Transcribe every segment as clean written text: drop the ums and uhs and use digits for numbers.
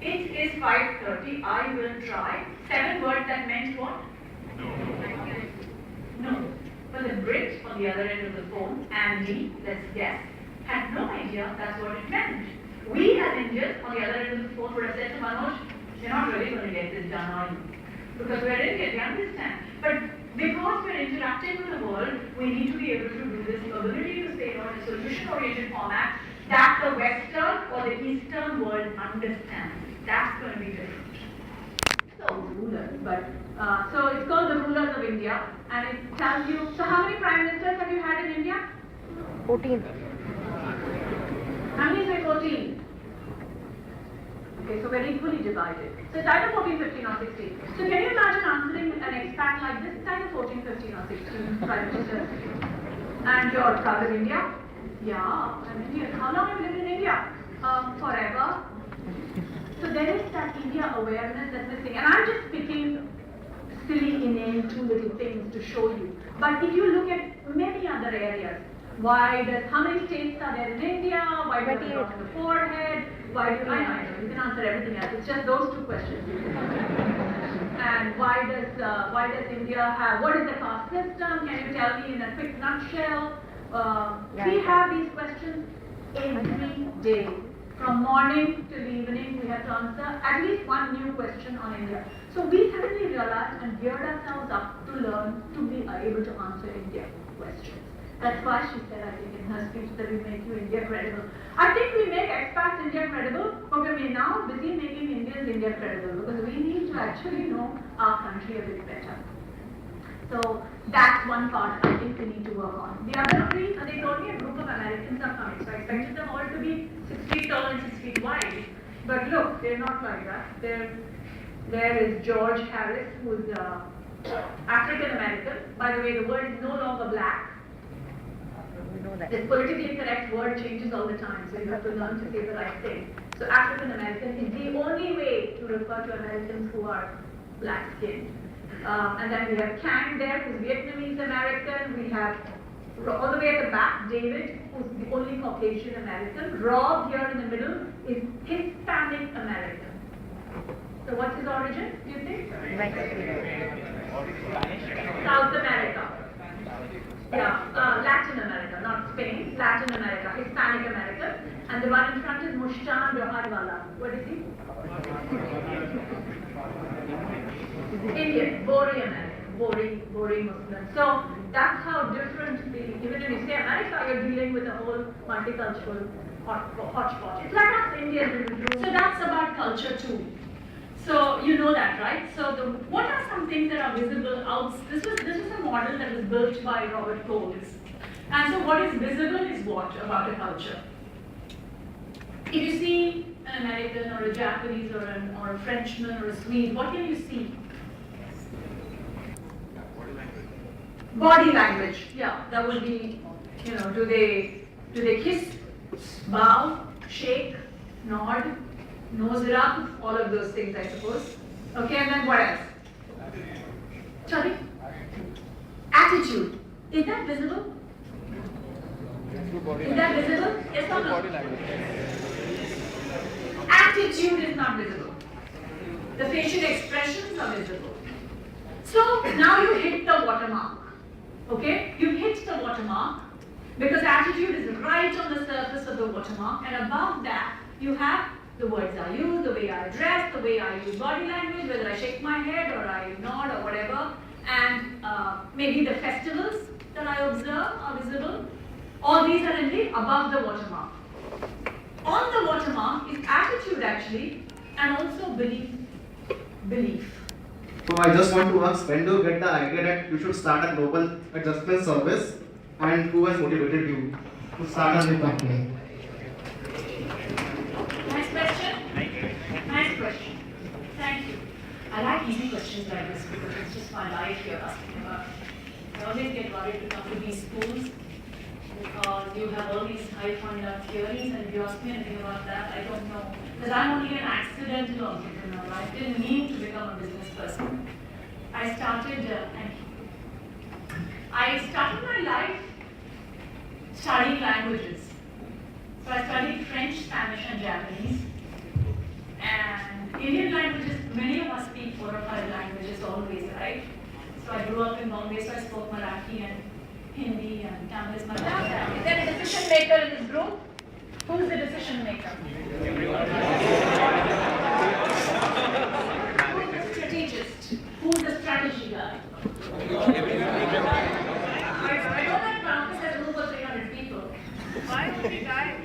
It is 5:30. I will try. 7 words that meant what? No. But the Brit on the other end of the phone, and me, let's guess, had no idea that's what it meant. We as Indians on the other end of the phone would have said to Manoj, you're not really going to get this done, are you? Because we're Indian, we understand. But because we're interacting with the world, we need to be able to do this ability to say in a solution-oriented format that the Western or the Eastern world understands. That's going to be different. So, rulers, but so it's called the rulers of India, and it tells you. So, how many prime ministers have you had in India? 14. How many say 14? Okay, so we're equally divided. So it's either 14, 15 or 16. So can you imagine answering an expat like this? It's either 14, 15 or 16 prime ministers. And you're proud of India? Yeah, I'm Indian. How long have you lived in India? Forever. So there is that India awareness that's missing. And I'm just picking silly, inane, two little things to show you. But if you look at many other areas, how many states are there in India? Why do you have on the forehead? I know, you can answer everything else. It's just those two questions. And why does India have, what is the caste system? Can you tell me in a quick nutshell? We have these questions every day. From morning till evening, we have to answer at least one new question on India. So we suddenly realized and geared ourselves up to learn to be able to answer India questions. That's why she said, I think, in her speech that we make you India credible. I think we make expats India credible, but we're now busy making Indians India credible because we need to actually know our country a bit better. So that's one part I think we need to work on. The other three, they told me a group of Americans are coming, so I expected them all to be 6 feet tall and 6 feet wide. But look, they're not like that. There is George Harris, who's African American. By the way, the word is no longer black. This politically correct word changes all the time, so you have to learn to say the right thing. So African American is the only way to refer to Americans who are black skinned. And then we have Kang there, who's Vietnamese American. We have all the way at the back, David, who's the only Caucasian American. Rob here in the middle is Hispanic American. So what's his origin, do you think? South America. Yeah, Latin America, not Spain, Latin America, Hispanic American. And the one in front is Mushtan Roharwala. What is he? Indian, Bori American, Bori Muslim. So that's how different, even when you say America, you're dealing with a whole multicultural hodgepodge. It's like us Indians. So that's about culture too. So you know that, right? So what are some things that are visible out? This was a model that was built by Robert Coles. And so what is visible is what about a culture? If you see an American or a Japanese or a Frenchman or a Swede, what can you see? Body language. Yeah, that would be, do they kiss, bow, shake, nod, nose rub, all of those things, I suppose. Okay, and then what else? Sorry? Attitude. Is that visible? Is that visible? Yes or no? Attitude is not visible. The facial expressions are visible. So now you hit the watermark. Okay? You hit the watermark because attitude is right on the surface of the watermark, and above that you have the words I use, the way I dress, the way I use body language, whether I shake my head or I nod or whatever, and maybe the festivals that I observe are visible. All these are in the above the watermark. On the watermark is attitude actually, and also belief. So I just want to ask, when do you get the idea that you should start a global adjustment service, and who has motivated you to start a new company? Nice question. Thank you. I like easy questions like this because it's just my life you're asking about. I always get worried to come to these schools because you have all these high conduct theories, and if you ask me anything about that, I don't know. Because I'm only an accidental entrepreneur. I didn't mean to become a business person. I started my life studying languages. So I studied French, Spanish, and Japanese. And So I grew up in Bombay, so I spoke Marathi and Hindi and Tamil is my last. Is there a decision maker in this group? Who's the decision maker? Who's the strategist? Who's the strategy guy? I don't like campus as a group of 300 people. Why would we guys?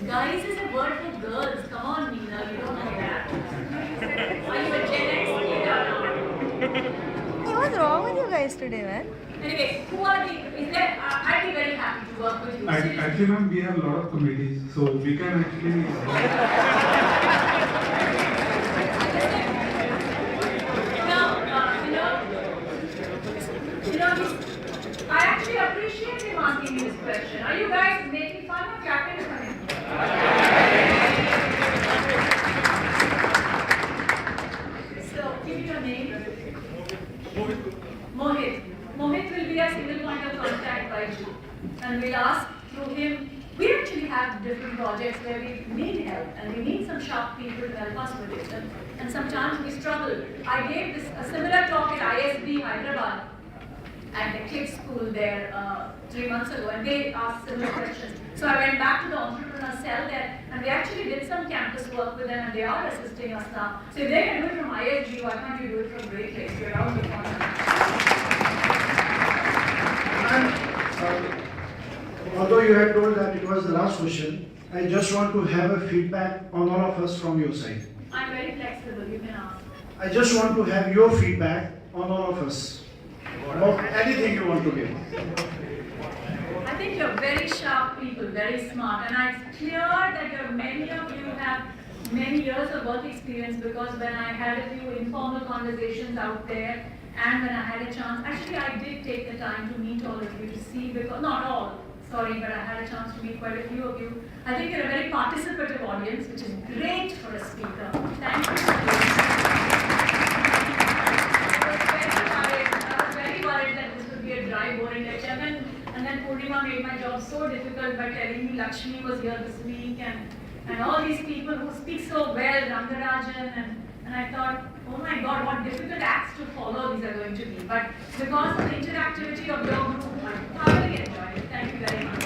Guys is a word for girls. Come on, Nina, you don't know that. Are you a Gen X kid or not? Hey, what's wrong with you guys today, man? Anyway, who are the? Is there? I'd be very happy to work with you. Actually, ma'am, we have a lot of committees, so we can actually. I actually appreciate him asking me this question. Are you guys making fun of Captain Karim? So, give me your name. Mohit. Mohit will be a single point of contact by you. And we'll ask through him. We actually have different projects where we need help and we need some sharp people to help us with it. And sometimes we struggle. I gave a similar talk at ISB Hyderabad at the kids school there 3 months ago, and they asked similar questions. So I went back to the entrepreneur cell there, and we actually did some campus work with them, and they are assisting us now. So if they can do it from ISG, why can't you do it from Great Lakes? We're out of Although you had told that it was the last question, I just want to have a feedback on all of us from your side. I'm very flexible, you can ask. I just want to have your feedback on all of us. About anything you want to give. I think you're very sharp people, very smart, and it's clear that many of you have many years of work experience, because when I had a few informal conversations out there, and when I had a chance, actually I did take the time to meet all of you to see, because not all, sorry, but I had a chance to meet quite a few of you. I think you're a very participative audience, which is great for a speaker. Thank you. I was very worried that this would be a dry, boring lecture, and then Purnima made my job so difficult by telling me Lakshmi was here this week, and all these people who speak so well, Rangarajan, and I thought, oh my God, what difficult acts to follow these are going to be. But because of the interactivity of your group, I thoroughly enjoyed it. Thank you very much.